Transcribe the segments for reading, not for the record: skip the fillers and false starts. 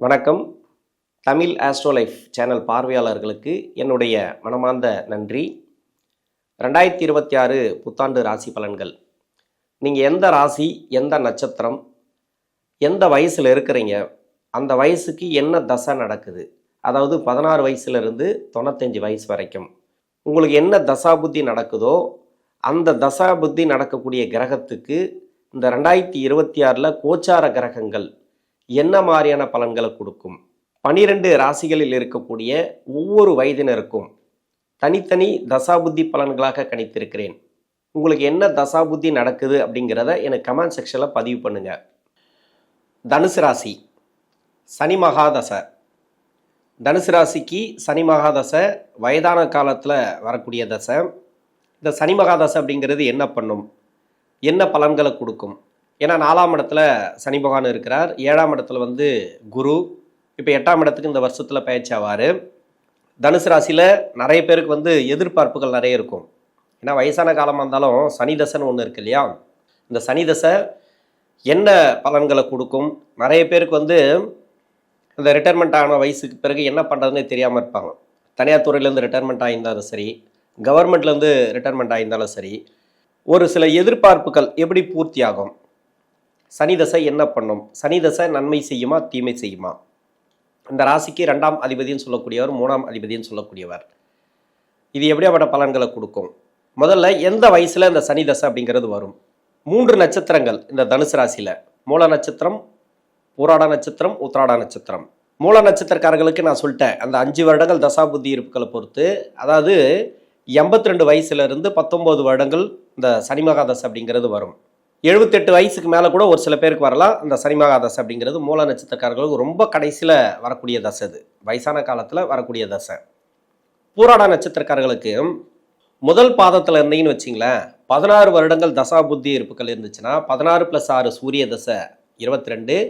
வணக்கம். தமிழ் ஆஸ்ட்ரோலைஃப் சேனல் பார்வையாளர்களுக்கு என்னுடைய மனமார்ந்த நன்றி. 2026 புத்தாண்டு ராசி பலன்கள். நீங்கள் எந்த ராசி, எந்த நட்சத்திரம், எந்த வயசில் இருக்கிறீங்க, அந்த வயசுக்கு என்ன தசை நடக்குது, அதாவது 16 வயசுலேருந்து 95 வயசு வரைக்கும் உங்களுக்கு என்ன தசாபுத்தி நடக்குதோ அந்த தசாபுத்தி நடக்கக்கூடிய கிரகத்துக்கு இந்த 2026 கோச்சார கிரகங்கள் என்ன மாதிரியான பலன்களை கொடுக்கும், 12 ராசிகளில் இருக்கக்கூடிய ஒவ்வொரு வயதினருக்கும் தனித்தனி தசாபுத்தி பலன்களாக கணித்திருக்கிறேன். உங்களுக்கு என்ன தசாபுத்தி நடக்குது அப்படிங்கிறத எனக்கு கமெண்ட் செக்ஷனில் பதிவு பண்ணுங்க. தனுசு ராசி, சனி மகாதசை. தனுசு ராசிக்கு சனி மகாதசை வயதான காலத்தில் வரக்கூடிய தசை. இந்த சனி மகாதசை அப்படிங்கிறது என்ன பண்ணும், என்ன பலன்களை கொடுக்கும்? ஏன்னா 4ஆம் இடத்துல சனி பகவான் இருக்கிறார், 7ஆம் இடத்துல குரு, இப்போ 8ஆம் இடத்துக்கு இந்த வருஷத்தில் பயிற்சி ஆவார். தனுசு ராசியில் நிறைய பேருக்கு எதிர்பார்ப்புகள் நிறைய இருக்கும். ஏன்னா வயசான காலமாக இருந்தாலும் சனி தசைன்னு ஒன்று இருக்கு இல்லையா, இந்த சனி தசை என்ன பலன்களை கொடுக்கும்? நிறைய பேருக்கு இந்த ரிட்டைர்மெண்ட் ஆன வயசுக்கு பிறகு என்ன பண்ணுறதுன்னு தெரியாமல் இருப்பாங்க. தனியார் துறையிலேருந்து ரிட்டைர்மெண்ட் ஆகியிருந்தாலும் சரி, கவர்மெண்ட்லேருந்து ரிட்டைர்மெண்ட் ஆகியிருந்தாலும் சரி, ஒரு சில எதிர்பார்ப்புகள் எப்படி பூர்த்தி ஆகும்? சனி தசை என்ன பண்ணும்? சனி தசை நன்மை செய்யுமா, தீமை செய்யுமா? இந்த ராசிக்கு 2ஆம் அதிபதினு சொல்லக்கூடியவர், 3ஆம் அதிபதினு சொல்லக்கூடியவர். இது எப்படியாப்பட்ட பலன்களை கொடுக்கும்? முதல்ல எந்த வயசில் இந்த சனி தசை அப்படிங்கிறது வரும்? 3 நட்சத்திரங்கள் இந்த தனுசு ராசியில். மூல நட்சத்திரம், பூராட நட்சத்திரம், உத்திராட நட்சத்திரம். மூல நட்சத்திரக்காரர்களுக்கு நான் சொல்லிட்டேன், அந்த 5 வருடங்கள் தசாபுத்தி இருப்புகளை பொறுத்து, அதாவது 82 வயசுலேருந்து 19 வருடங்கள் இந்த சனி மகாதசை அப்படிங்கிறது வரும். 78 வயசுக்கு மேலே கூட ஒரு சில பேருக்கு வரலாம். அந்த சனி மகாதசை அப்படிங்கிறது மூல நட்சத்திரக்காரர்களுக்கு ரொம்ப கடைசியில் வரக்கூடிய தசை, அது வயசான காலத்தில் வரக்கூடிய தசை. பூராட நட்சத்திரக்காரர்களுக்கு முதல் பாதத்தில் இருந்தீங்கன்னு வச்சிங்களேன், 16 வருடங்கள் தசாபுத்தி இருப்புகள் இருந்துச்சுன்னா 16 + 6 சூரிய தசை 22,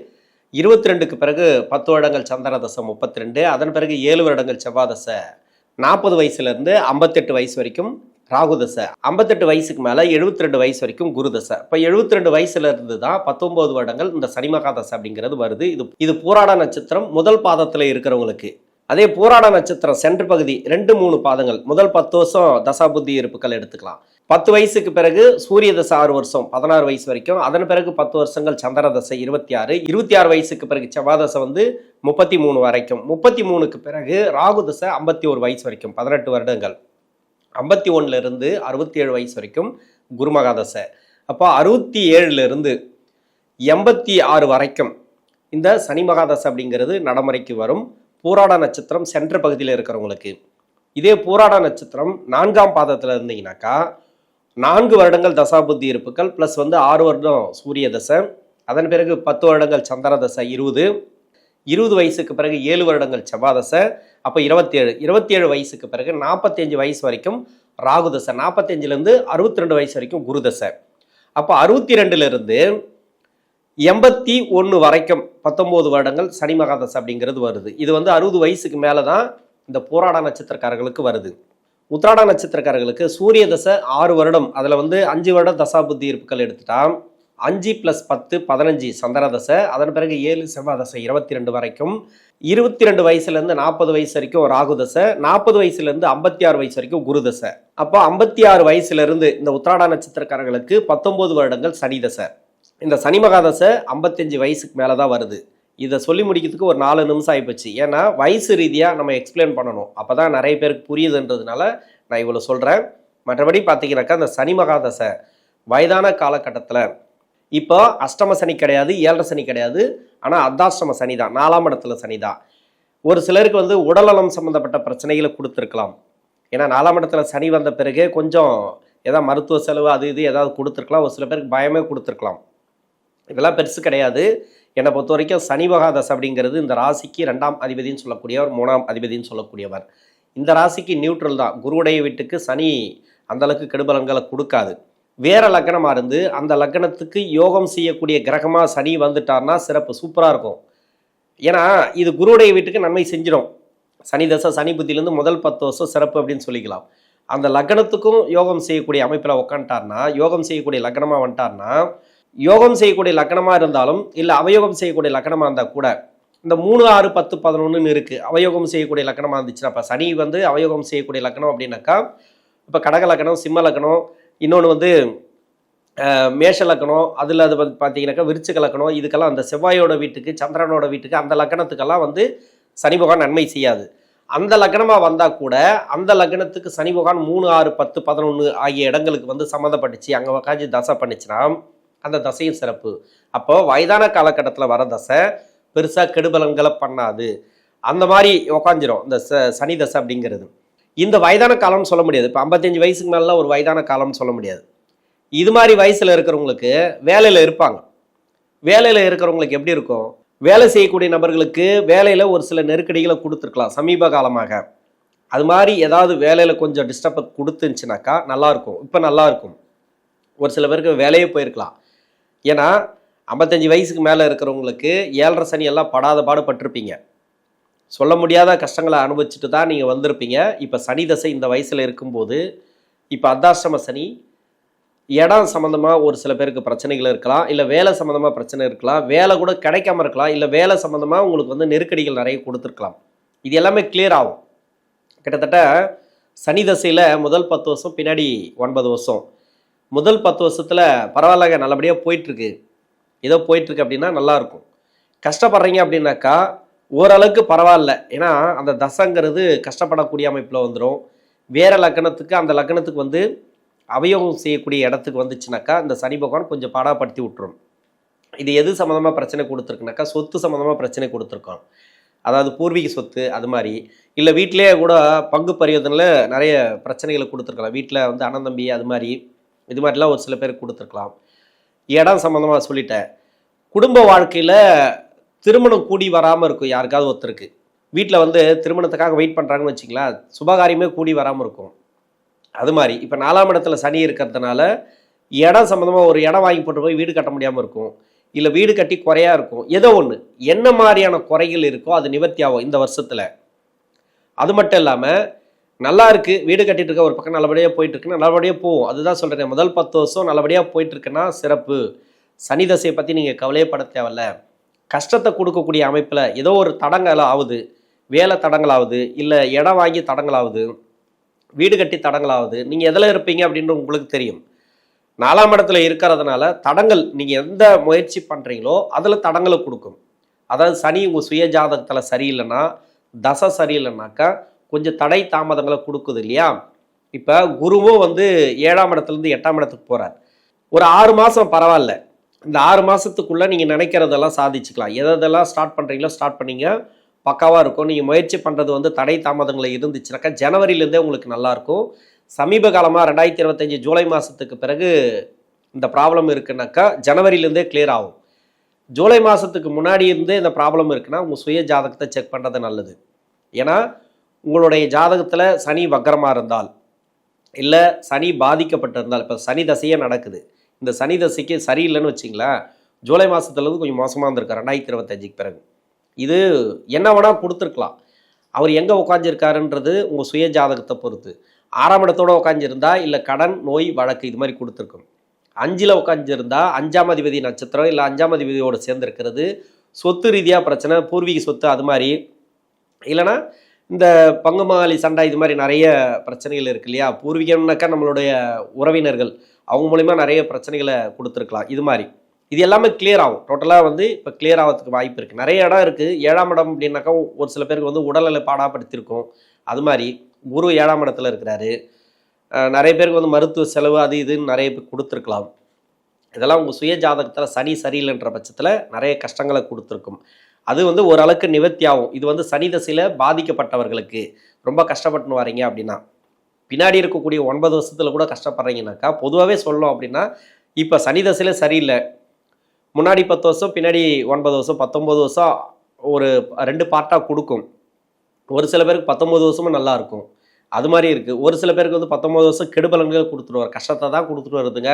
22க்கு பிறகு 10 வருடங்கள் சந்திர தசை 32, அதன் பிறகு 7 வருடங்கள் செவ்வாய் தசை 40 வயசுலேருந்து 58 வயசு வரைக்கும் ராகு தசை, 58 வயசுக்கு மேலே 72 வயசு வரைக்கும் குரு தசை. இப்போ 72 வயசுல இருந்து தான் 19 வருடங்கள் இந்த சனி மகாதசை அப்படிங்கிறது வருது. இது பூராட நட்சத்திரம் முதல் பாதத்தில் இருக்கிறவங்களுக்கு. அதே பூராட நட்சத்திரம் சென்று பகுதி 2-3 பாதங்கள் முதல் 10 வருஷம் தசாபுத்தி இருப்புகள் எடுத்துக்கலாம். 10 வயசுக்கு பிறகு சூரிய தசை 6 வருஷம் 16 வயசு வரைக்கும், அதன் பிறகு 10 வருஷங்கள் சந்திர தசை 26, 26 வயசுக்கு பிறகு செவ்வாய் தசை 33 வரைக்கும், 33க்கு பிறகு ராகு தசை 51 வயசு வரைக்கும் 18 வருடங்கள், 51லேருந்து 67 வயசு வரைக்கும் குரு மகாதசை. அப்போ 67லேருந்து 86 வரைக்கும் இந்த சனி மகாதசை அப்படிங்கிறது நடைமுறைக்கு வரும். பூராட நட்சத்திரம் சென்ற பகுதியில் இருக்கிறவங்களுக்கு. இதே பூராட நட்சத்திரம் 4ஆம் பாதத்தில் இருந்தீங்கன்னாக்கா 4 வருடங்கள் தசாபுத்தி இருப்புகள் ப்ளஸ் 6 வருடம் சூரிய தசை, அதன் பிறகு 10 வருடங்கள் சந்திர தசை 20 வயசுக்கு பிறகு 7 வருடங்கள் செவ்வாய் தசை, அப்போ 27 வயசுக்கு பிறகு 45 வயசு வரைக்கும் ராகு தசை, 45லேருந்து 62 வயசு வரைக்கும் குரு தசை. அப்போ 62லேருந்து 81 வரைக்கும் 19 வருடங்கள் சனி மகாதசை அப்படிங்கிறது வருது. இது 60 வயசுக்கு மேலே தான் இந்த பூராட நட்சத்திரக்காரர்களுக்கு வருது. உத்திராட நட்சத்திரக்காரர்களுக்கு சூரிய தசை 6 வருடம், அதில் 5 வருடம் தசாபுத்தி இருப்புகள் எடுத்துட்டா 5 + 10 15 சந்திர தசை, அதன் பிறகு 7 செவ்வாய் தசை 22 வரைக்கும், 22 வயசுலேருந்து 40 வயசு வரைக்கும் ராகு தசை, 40 வயசுலேருந்து 56 வயசு வரைக்கும் குரு தசை. அப்போ 56 வயசுலேருந்து இந்த உத்திராட நட்சத்திரக்காரர்களுக்கு 19 வருடங்கள் சனி தசை. இந்த சனி மகாதசை 55 வயசுக்கு மேலே தான் வருது. இதை சொல்லி முடிக்கிறதுக்கு ஒரு 4 நிமிஷம் ஆகிப்போச்சு. ஏன்னா வயசு ரீதியாக நம்ம எக்ஸ்பிளைன் பண்ணணும், அப்போ தான் நிறைய பேருக்கு புரியுதுன்றதுனால நான் இவ்வளோ சொல்கிறேன். மற்றபடி பார்த்தீங்கன்னாக்கா இந்த சனி மகாதசை வயதான காலகட்டத்தில் இப்போ அஷ்டம சனி கிடையாது, 7.5 சனி கிடையாது, ஆனால் அர்த்தாஷ்டம சனி தான், 4ஆம் இடத்துல சனி தான். ஒரு சிலருக்கு உடல்நலம் சம்மந்தப்பட்ட பிரச்சனைகளை கொடுத்துருக்கலாம். ஏன்னா 4ஆம் இடத்துல சனி வந்த பிறகு கொஞ்சம் ஏதாவது மருத்துவ செலவு அது இது ஏதாவது கொடுத்துருக்கலாம். ஒரு சில பேருக்கு பயமே கொடுத்துருக்கலாம். இதெல்லாம் பெருசு கிடையாது. என்னை பொறுத்த வரைக்கும் சனி மகாதசை அப்படிங்கிறது இந்த ராசிக்கு 2ஆம் அதிபதினு சொல்லக்கூடியவர், 3ஆம் அதிபதினு சொல்லக்கூடியவர். இந்த ராசிக்கு நியூட்ரல் தான். குருவுடைய வீட்டுக்கு சனி அந்தளவுக்கு கெடுபலன்களை கொடுக்காது. வேற லக்னமாக இருந்து அந்த லக்னத்துக்கு யோகம் செய்யக்கூடிய கிரகமாக சனி வந்துட்டார்னா சிறப்பு, சூப்பராக இருக்கும். ஏன்னா இது குருவுடைய வீட்டுக்கு நன்மை செஞ்சிடும். சனி தசை சனி புத்தியிலேருந்து முதல் 10 வருஷம் சிறப்பு அப்படின்னு சொல்லிக்கலாம். அந்த லக்னத்துக்கும் யோகம் செய்யக்கூடிய அமைப்பில் உட்காந்துட்டார்னா, யோகம் செய்யக்கூடிய லக்னமாக வந்துட்டார்னா, யோகம் செய்யக்கூடிய லக்னமாக இருந்தாலும் இல்லை அவயோகம் செய்யக்கூடிய லக்னமாக இருந்தால் கூட இந்த 3, 6, 10, 11ன்னு இருக்குது. அவயோகம் செய்யக்கூடிய லக்கணமாக இருந்துச்சுன்னா, இப்போ சனி வந்து அவயோகம் செய்யக்கூடிய லக்கணம் அப்படின்னாக்கா, இப்போ கடக லக்கணம், சிம்ம லக்கணம், இன்னொன்று வந்து மேஷ லக்கணம், அதில் அது வந்து பார்த்தீங்கன்னாக்கா விருச்சிக லக்கணம், இதுக்கெல்லாம் அந்த செவ்வாயோட வீட்டுக்கு, சந்திரனோட வீட்டுக்கு, அந்த லக்கணத்துக்கெல்லாம் வந்து சனி பகவான் நன்மை செய்யாது. அந்த லக்னமாக வந்தால் கூட அந்த லக்னத்துக்கு சனி பகவான் 3, 6, 10, 11 ஆகிய இடங்களுக்கு வந்து சம்மந்தப்பட்டுச்சு, அங்கே உக்காந்து தசை பண்ணிச்சுன்னா அந்த தசையும் சிறப்பு. அப்போ வயதான காலகட்டத்தில் வர தசை பெருசாக கெடுபலன்களை பண்ணாது, அந்த மாதிரி உக்காஞ்சிரும் இந்த சனி தசை அப்படிங்கிறது. இந்த வயதான காலம்னு சொல்ல முடியாது. இப்போ 55 வயசுக்கு மேலே ஒரு வயதான காலம்னு சொல்ல முடியாது. இது மாதிரி வயசில் இருக்கிறவங்களுக்கு வேலையில் இருப்பாங்க. வேலையில் இருக்கிறவங்களுக்கு எப்படி இருக்கும், வேலை செய்யக்கூடிய நபர்களுக்கு வேலையில் ஒரு சில நெருக்கடிகளை கொடுத்துருக்கலாம் சமீப காலமாக. அது மாதிரி ஏதாவது வேலையில் கொஞ்சம் டிஸ்டர்பை கொடுத்துருந்துச்சுனாக்கா நல்லாயிருக்கும். இப்போ நல்லாயிருக்கும். ஒரு சில பேருக்கு வேலையே போயிருக்கலாம். ஏன்னா 55 வயசுக்கு மேலே இருக்கிறவங்களுக்கு 7.5 சனி எல்லாம் படாத பாடுபட்டிருப்பீங்க. சொல்ல முடியாத கஷ்டங்களை அனுபவிச்சுட்டு தான் நீங்கள் வந்திருப்பீங்க. இப்போ சனி தசை இந்த வயசில் இருக்கும்போது, இப்போ அர்த்தாஷ்டம சனி, இடம் சம்மந்தமாக ஒரு சில பேருக்கு பிரச்சனைகள் இருக்கலாம், இல்லை வேலை சம்மந்தமாக பிரச்சனை இருக்கலாம், வேலை கூட கிடைக்காம இருக்கலாம், இல்லை வேலை சம்மந்தமாக உங்களுக்கு வந்து நெருக்கடிகள் நிறைய கொடுத்துருக்கலாம். இது எல்லாமே கிளியர் ஆகும். கிட்டத்தட்ட சனி தசையில் முதல் 10 வருஷம், பின்னாடி 9 வருஷம். முதல் 10 வருஷத்தில் பரவாயில்லங்க, நல்லபடியாக போயிட்டுருக்கு, ஏதோ போயிட்டுருக்கு அப்படின்னா நல்லாயிருக்கும். கஷ்டப்படுறீங்க அப்படின்னாக்கா ஓரளவுக்கு பரவாயில்ல. ஏன்னா அந்த தசைங்கிறது கஷ்டப்படக்கூடிய அமைப்பில் வந்துடும். வேறு லக்கணத்துக்கு அந்த லக்கணத்துக்கு வந்து அவயோகம் செய்யக்கூடிய இடத்துக்கு வந்துச்சுனாக்கா இந்த சனி பகவான் கொஞ்சம் பாடாப்படுத்தி விட்டுரும். இது எது சம்மந்தமாக பிரச்சனை கொடுத்துருக்குனாக்கா சொத்து சம்மந்தமாக பிரச்சனை கொடுத்துருக்கோம். அதாவது பூர்வீக சொத்து அது மாதிரி, இல்லை வீட்டிலே கூட பங்கு பரிவர்த்தனையில் நிறைய பிரச்சனைகளை கொடுத்துருக்கலாம். வீட்டில் வந்து அண்ணன் தம்பி அது மாதிரி இது மாதிரிலாம் ஒரு சில பேருக்கு கொடுத்துருக்கலாம். இடம் சம்மந்தமாக சொல்லிட்டேன். குடும்ப வாழ்க்கையில் திருமணம் கூடி வராமல் இருக்கும் யாருக்காவது ஒருத்தருக்கு. வீட்டில் வந்து திருமணத்துக்காக வெயிட் பண்ணுறாங்கன்னு வச்சிங்களேன், சுபகாரியமே கூடி வராமல் இருக்கும். அது மாதிரி இப்போ 4ஆம் இடத்துல சனி இருக்கிறதுனால இடம் சம்மந்தமாக ஒரு இடம் வாங்கி போட்டு போய் வீடு கட்ட முடியாமல் இருக்கும், இல்லை வீடு கட்டி குறையா இருக்கும். ஏதோ ஒன்று என்ன மாதிரியான குறைகள் இருக்கோ அது நிவர்த்தி ஆகும் இந்த வருஷத்தில். அது மட்டும் இல்லாமல் நல்லா இருக்குது, வீடு கட்டிட்டு இருக்க, ஒரு பக்கம் நல்லபடியாக போயிட்டுருக்குன்னா நல்லபடியாக போகும். அதுதான் சொல்கிறேன், முதல் 10 வருஷம் நல்லபடியாக போயிட்டுருக்குன்னா சிறப்பு. சனி தசையை பற்றி நீங்கள் கவலையப்பட தேவையில்ல. கஷ்டத்தை கொடுக்கக்கூடிய அமைப்பில் ஏதோ ஒரு தடங்கள் ஆகுது, வேலை தடங்கள் ஆகுது, இல்லை இடம் வாங்கி தடங்கள் ஆகுது, வீடு கட்டி தடங்கள் ஆகுது. நீங்கள் எதில் இருப்பீங்க அப்படின்றது உங்களுக்கு தெரியும். 4ஆம் இடத்துல இருக்கிறதுனால தடங்கள் நீங்கள் எந்த முயற்சி பண்ணுறீங்களோ அதில் தடங்களை கொடுக்கும். அதாவது சனி உங்கள் சுய ஜாதகத்தில் சரியில்லைன்னா, தசை சரியில்லைனாக்கா கொஞ்சம் தடை தாமதங்களை கொடுக்குது இல்லையா. இப்போ குருவும் வந்து 7ஆம் இடத்துலேருந்து 8ஆம் இடத்துக்கு போகிறார். ஒரு 6 மாதம் பரவாயில்ல. இந்த 6 மாதத்துக்குள்ளே நீங்கள் நினைக்கிறதெல்லாம் சாதிச்சுக்கலாம். எதெல்லாம் ஸ்டார்ட் பண்ணுறீங்களோ ஸ்டார்ட் பண்ணிங்க, பக்காவாக இருக்கும். நீங்கள் முயற்சி பண்ணுறது வந்து தடை தாமதங்களை இருந்துச்சுனாக்கா ஜனவரியிலேருந்தே உங்களுக்கு நல்லாயிருக்கும். சமீப காலமாக 2025 ஜூலை மாதத்துக்கு பிறகு இந்த ப்ராப்ளம் இருக்குனாக்கா ஜனவரியிலேருந்தே கிளியர் ஆகும். ஜூலை மாதத்துக்கு முன்னாடி இருந்தே இந்த ப்ராப்ளம் இருக்குன்னா உங்கள் சுய ஜாதகத்தை செக் பண்ணுறது நல்லது. ஏன்னா உங்களுடைய ஜாதகத்தில் சனி வக்கரமாக இருந்தால், இல்லை சனி பாதிக்கப்பட்டிருந்தால், இப்போ சனி தசையே நடக்குது, இந்த சனி தசைக்கு சரியில்லைன்னு வச்சிங்களேன், ஜூலை மாதத்துலேருந்து கொஞ்சம் மோசமாக இருந்திருக்கார் 2025க்கு பிறகு. இது என்ன வேணால் கொடுத்துருக்கலாம். அவர் எங்கே உட்காந்துருக்காருன்றது உங்கள் சுய ஜாதகத்தை பொறுத்து. 6ஆம் இடத்தோடு உட்காந்துருந்தா இல்லை கடன், நோய், வழக்கு இது மாதிரி கொடுத்துருக்கும். 5ல் உட்காந்துருந்தா 5ஆம் அதிபதி நட்சத்திரம் இல்லை 5ஆம் அதிபதியோடு சேர்ந்துருக்கிறது சொத்து ரீதியாக பிரச்சனை, பூர்வீக சொத்து அது மாதிரி, இல்லைனா இந்த பங்குமாளி சண்டை இது மாதிரி நிறைய பிரச்சனைகள் இருக்கு இல்லையா. பூர்வீகம்னாக்கா நம்மளுடைய உறவினர்கள், அவங்க மூலிமா நிறைய பிரச்சனைகளை கொடுத்துருக்கலாம். இது மாதிரி இது எல்லாமே கிளியர் ஆகும். டோட்டலாக வந்து இப்போ கிளியர் ஆகிறதுக்கு வாய்ப்பு இருக்குது. நிறைய இடம் இருக்குது. 7ஆம் இடம் அப்படின்னாக்கா ஒரு சில பேருக்கு வந்து உடல்நிலை பாடாப்படுத்தியிருக்கும். அது மாதிரி குரு 7ஆம் இடத்துல இருக்கிறாரு. நிறைய பேருக்கு வந்து மருத்துவ செலவு அது இதுன்னு நிறைய பேர் கொடுத்துருக்கலாம். இதெல்லாம் உங்கள் சுய ஜாதகத்தில் சனி சரியில்லைன்ற பட்சத்தில் நிறைய கஷ்டங்களை கொடுத்துருக்கும். அது வந்து ஓரளவுக்கு நிவர்த்தி ஆகும். இது வந்து சனி தசையில் பாதிக்கப்பட்டவர்களுக்கு ரொம்ப கஷ்டப்பட்டுன்னு வரீங்க அப்படின்னா, பின்னாடி இருக்கக்கூடிய 9 வருஷத்தில் கூட கஷ்டப்படுறீங்கனாக்கா பொதுவாகவே சொல்லணும் அப்படின்னா, இப்போ சனி தசையில் சரியில்லை, முன்னாடி 10 வருஷம் பின்னாடி 9 வருஷம் 19 வருஷம் ஒரு 2 பார்ட்டாக கொடுக்கும். ஒரு சில பேருக்கு 19 வருஷமும் நல்லாயிருக்கும். அது மாதிரி இருக்குது. ஒரு சில பேருக்கு வந்து 19 வருஷம் கெடுபலன்கள் கொடுத்துட்டு கஷ்டத்தை தான் கொடுத்துட்டு வருதுங்க,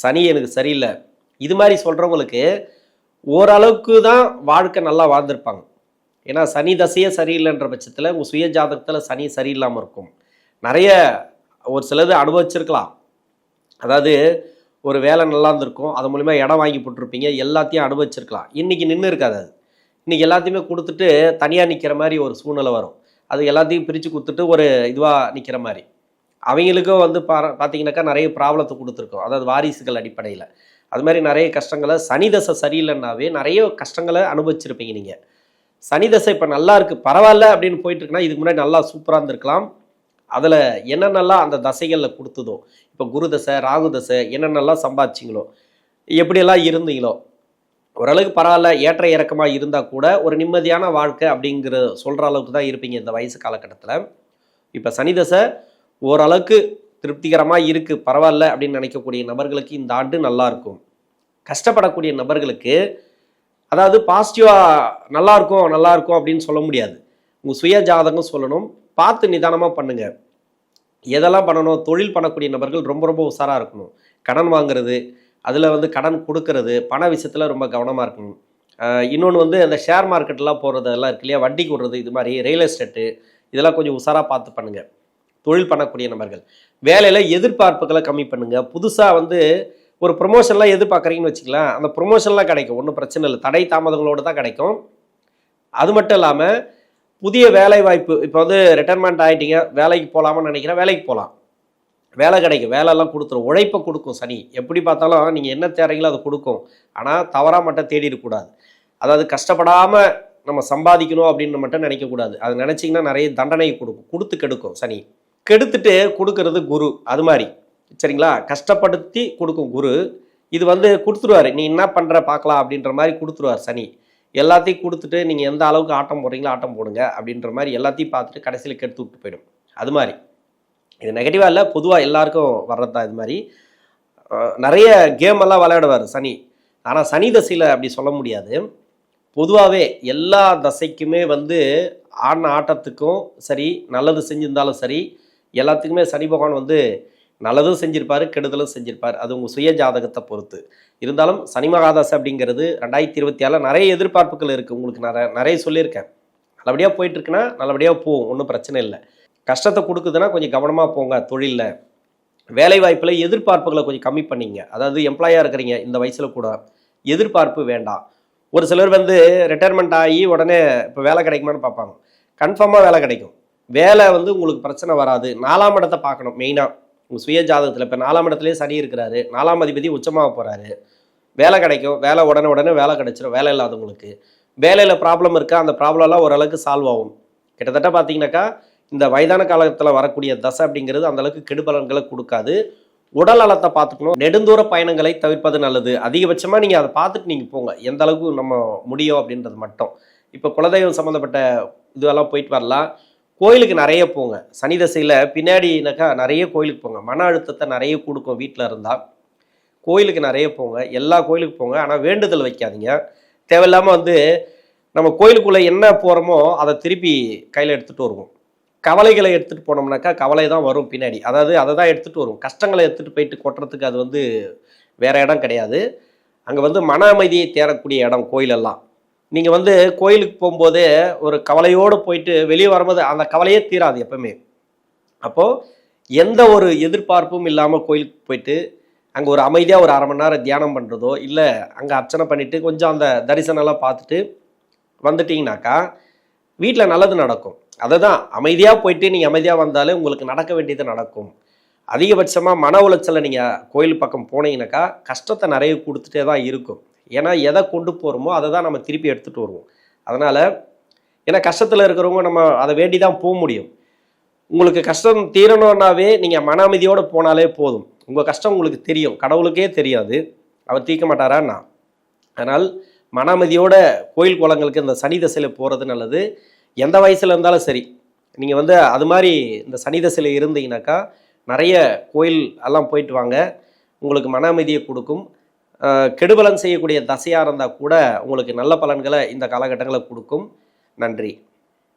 சனி எனக்கு சரியில்லை. இது மாதிரி சொல்கிறவங்களுக்கு ஓரளவுக்கு தான் வாழ்க்கை நல்லா வாழ்ந்திருப்பாங்க. ஏன்னா சனி தசையே சரியில்லைன்ற பட்சத்தில் உங்கள் சுய ஜாதகத்தில் சனி சரியில்லாமல் இருக்கும். நிறைய ஒரு சிலது அனுபவிச்சிருக்கலாம். அதாவது ஒரு வேலை நல்லா இருந்திருக்கும், அது மூலிமா இடம் வாங்கி போட்டிருப்பீங்க, எல்லாத்தையும் அனுபவிச்சிருக்கலாம். இன்றைக்கி நின்று இருக்காது. அது இன்னைக்கு எல்லாத்தையுமே கொடுத்துட்டு தனியாக நிற்கிற மாதிரி ஒரு சூழ்நிலை வரும். அது எல்லாத்தையும் பிரித்து கொடுத்துட்டு ஒரு இதுவாக நிற்கிற மாதிரி. அவங்களுக்கும் வந்து பார்த்தீங்கன்னாக்கா நிறைய ப்ராப்ளத்தை கொடுத்துருக்கோம். அதாவது வாரிசுகள் அடிப்படையில். அது மாதிரி நிறைய கஷ்டங்களை சனி தசை சரியில்லைன்னாவே நிறைய கஷ்டங்களை அனுபவிச்சிருப்பீங்க நீங்கள். சனி தசை இப்போ நல்லா இருக்குது பரவாயில்ல அப்படின்னு போயிட்டு இருக்குன்னா இதுக்கு முன்னாடி நல்லா சூப்பராக இருந்திருக்கலாம். அதில் என்னென்னலாம் அந்த தசைகளில் கொடுத்ததோ, இப்போ குரு தசை ராகு தசை என்னென்னலாம் சம்பாதிச்சிங்களோ, எப்படியெல்லாம் இருந்தீங்களோ, ஓரளவுக்கு பரவாயில்ல ஏற்ற இறக்கமாக இருந்தால் கூட ஒரு நிம்மதியான வாழ்க்கை அப்படிங்கிற சொல்கிற அளவுக்கு தான் இருப்பீங்க இந்த வயசு காலகட்டத்தில். இப்போ சனி தசை ஓரளவுக்கு திருப்திகரமாக இருக்குது பரவாயில்ல அப்படின்னு நினைக்கக்கூடிய நபர்களுக்கு இந்த ஆண்டு நல்லாயிருக்கும். கஷ்டப்படக்கூடிய நபர்களுக்கு அதாவது பாசிட்டிவாக நல்லாயிருக்கும் அப்படின்னு சொல்ல முடியாது. உங்கள் சுய ஜாதகம் சொல்லணும், பார்த்து நிதானமாக பண்ணுங்கள். எதெல்லாம் பண்ணணும், தொழில் பண்ணக்கூடிய நபர்கள் ரொம்ப ரொம்ப உஷாராக இருக்கணும். கடன் வாங்குறது, அதில் வந்து கடன் கொடுக்கறது, பண விஷயத்தில் ரொம்ப கவனமாக இருக்கணும். இன்னொன்று வந்து அந்த ஷேர் மார்க்கெட்லாம் போகிறதெல்லாம் இருக்கு இல்லையா, வட்டிக்கு விடுறது, இது மாதிரி ரியல் எஸ்டேட்டு இதெல்லாம் கொஞ்சம் உஷாராக பார்த்து பண்ணுங்கள். தொழில் பண்ணக்கூடிய நபர்கள் வேலையில் எதிர்பார்ப்புகளை கம்மி பண்ணுங்கள். புதுசாக வந்து ஒரு ப்ரொமோஷன்லாம் எதிர்பார்க்குறீங்கன்னு வச்சுக்கலாம், அந்த ப்ரொமோஷன்லாம் கிடைக்கும், ஒன்றும் பிரச்சனை இல்லை, தடை தாமதங்களோடு தான் கிடைக்கும். அது மட்டும் இல்லாமல் புதிய வேலை வாய்ப்பு, இப்போ வந்து ரிட்டைர்மெண்ட் ஆகிட்டீங்க, வேலைக்கு போகலாமான்னு நினைக்கிறேன், வேலைக்கு போகலாம், வேலை கிடைக்கும், வேலையெல்லாம் கொடுத்துரும், உழைப்பை கொடுக்கும் சனி. எப்படி பார்த்தாலும் நீங்கள் என்ன தேடுறீங்களோ அதை கொடுக்கும். ஆனால் தவறாக மட்டும் தேடிடக்கூடாது. அதாவது கஷ்டப்படாமல் நம்ம சம்பாதிக்கணும் அப்படின்னு மட்டும் நினைக்கக்கூடாது. அது நினச்சிங்கன்னா நிறைய தண்டனை கொடுத்து கெடுக்கும் சனி. கெடுத்துட்டு கொடுக்கறது குரு, அது மாதிரி சரிங்களா, கஷ்டப்படுத்தி கொடுக்கும் குரு. இது வந்து கொடுத்துருவார், நீ என்ன பண்ணுற பார்க்கலாம் அப்படின்ற மாதிரி கொடுத்துருவார் சனி. எல்லாத்தையும் கொடுத்துட்டு நீங்கள் எந்த அளவுக்கு ஆட்டம் போடுறீங்களோ ஆட்டம் போடுங்க அப்படின்ற மாதிரி எல்லாத்தையும் பார்த்துட்டு கடைசியில் கெடுத்து விட்டு போயிடும். அது மாதிரி இது நெகட்டிவாக இல்லை, பொதுவாக எல்லாருக்கும் வர்றது தான். இது மாதிரி நிறைய கேமெல்லாம் விளையாடுவார் சனி. ஆனால் சனி தசையில் அப்படி சொல்ல முடியாது. பொதுவாகவே எல்லா தசைக்குமே வந்து ஆடின ஆட்டத்துக்கும் சரி, நல்லது செஞ்சிருந்தாலும் சரி, எல்லாத்துக்குமே சனி பகவான் வந்து நல்லதும் செஞ்சிருப்பார், கெடுதலும் செஞ்சிருப்பார். அது உங்கள் சுய ஜாதகத்தை பொறுத்து. இருந்தாலும் சனி மகாதசை அப்படிங்கிறது 2026 நிறைய எதிர்பார்ப்புகள் இருக்குது. உங்களுக்கு நிறைய சொல்லியிருக்கேன். நல்லபடியாக போயிட்டுருக்குன்னா நல்லபடியாக போகும், ஒன்றும் பிரச்சனை இல்லை. கஷ்டத்தை கொடுக்குதுன்னா கொஞ்சம் கவனமாக போங்க. தொழிலில் வேலை வாய்ப்பில் எதிர்பார்ப்புகளை கொஞ்சம் கம்மி பண்ணிங்க. அதாவது எம்ப்ளாயாக இருக்கிறீங்க இந்த வயசில் கூட எதிர்பார்ப்பு வேண்டாம். ஒரு சிலர் வந்து ரிட்டையர்மெண்ட் ஆகி உடனே இப்போ வேலை கிடைக்குமான்னு பார்ப்பாங்க. கன்ஃபார்மாக வேலை கிடைக்கும். வேலை வந்து உங்களுக்கு பிரச்சனை வராது. 4ஆம் இடத்தை பார்க்கணும் மெயினாக உங்கள் சுய ஜாதகத்தில். இப்போ 4ஆம் இடத்துலேயே சனி இருக்கிறாரு, 4ஆம் அதிபதி உச்சமாக போகிறாரு, வேலை கிடைக்கும். வேலை உடனே வேலை கிடைச்சிடும். வேலை இல்லாதவங்களுக்கு வேலையில் ப்ராப்ளம் இருக்கா, அந்த ப்ராப்ளம்லாம் ஓரளவுக்கு சால்வ் ஆகும். கிட்டத்தட்ட பார்த்தீங்கன்னாக்கா இந்த வயதான காலத்தில் வரக்கூடிய தசை அப்படிங்கிறது அந்தளவுக்கு கெடுபலன்களை கொடுக்காது. உடல் நலத்தை பார்த்துக்கணும். நெடுந்தூர பயணங்களை தவிர்ப்பது நல்லது. அதிகபட்சமாக நீங்கள் அதை பார்த்துட்டு நீங்கள் போங்க, எந்த அளவுக்கு நம்ம முடியும் அப்படின்றது மட்டும். இப்போ குலதெய்வம் சம்மந்தப்பட்ட இதெல்லாம் போயிட்டு வரலாம். கோயிலுக்கு நிறைய போங்க. சனி தசையில் பின்னாடினாக்கா நிறைய கோயிலுக்கு போங்க. மன அழுத்தத்தை நிறைய கொடுக்கும். வீட்டில் இருந்தால் கோயிலுக்கு நிறைய போங்க, எல்லா கோயிலுக்கு போங்க. ஆனால் வேண்டுதல் வைக்காதீங்க. தேவையில்லாமல் வந்து நம்ம கோயிலுக்குள்ளே என்ன போகிறோமோ அதை திருப்பி கையில் எடுத்துகிட்டு வருவோம். கவலைகளை எடுத்துகிட்டு போனோம்னாக்கா கவலை தான் வரும் பின்னாடி. அதாவது அதை தான் எடுத்துகிட்டு வரும். கஷ்டங்களை எடுத்துகிட்டு போயிட்டு கொட்டுறதுக்கு அது வந்து வேறு இடம் கிடையாது. அங்கே வந்து மன அமைதியை தேடக்கூடிய இடம் கோயிலெல்லாம். நீங்கள் வந்து கோயிலுக்கு போகும்போதே ஒரு கவலையோடு போயிட்டு வெளியே வரும்போது அந்த கவலையே தீராது எப்பவுமே. அப்போது எந்த ஒரு எதிர்பார்ப்பும் இல்லாமல் கோயிலுக்கு போயிட்டு அங்கே ஒரு அமைதியாக ஒரு 1/2 மணி நேரம் தியானம் பண்ணுறதோ, இல்லை அங்கே அர்ச்சனை பண்ணிவிட்டு கொஞ்சம் அந்த தரிசனம்லாம் பார்த்துட்டு வந்துட்டிங்கனாக்கா வீட்டில் நல்லது நடக்கும். அதை தான் அமைதியாக போயிட்டு நீங்கள் அமைதியாக வந்தாலே உங்களுக்கு நடக்க வேண்டியது நடக்கும். அதிகபட்சமாக மன உளைச்சலை நீங்கள் கோயில் பக்கம் போனீங்கன்னாக்கா கஷ்டத்தை நிறைய கொடுத்துட்டே தான் இருக்கும். ஏன்னா எதை கொண்டு போகிறோமோ அதை தான் நம்ம திருப்பி எடுத்துகிட்டு வருவோம். அதனால் ஏன்னா கஷ்டத்தில் இருக்கிறவங்க நம்ம அதை வேண்டி தான் போக முடியும். உங்களுக்கு கஷ்டம் தீரணுன்னாவே நீங்கள் மன அமைதியோடு போனாலே போதும். உங்கள் கஷ்டம் உங்களுக்கு தெரியும், கடவுளுக்கே தெரியாது, அவர் தீர்க்க மாட்டாரான்னா. அதனால் மன அமைதியோட கோயில் குளங்களுக்கு இந்த சனி தசையில் போகிறது நல்லது. எந்த வயசில் இருந்தாலும் சரி, நீங்கள் வந்து அது மாதிரி இந்த சனி தசையில் இருந்தீங்கன்னாக்கா நிறைய கோயில் எல்லாம் போயிட்டு வாங்க. உங்களுக்கு மன அமைதியை கொடுக்கும். கெடுபலன் செய்யக்கூடிய தசையாக இருந்தால் கூட உங்களுக்கு நல்ல பலன்களை இந்த காலகட்டங்களில் கொடுக்கும். நன்றி.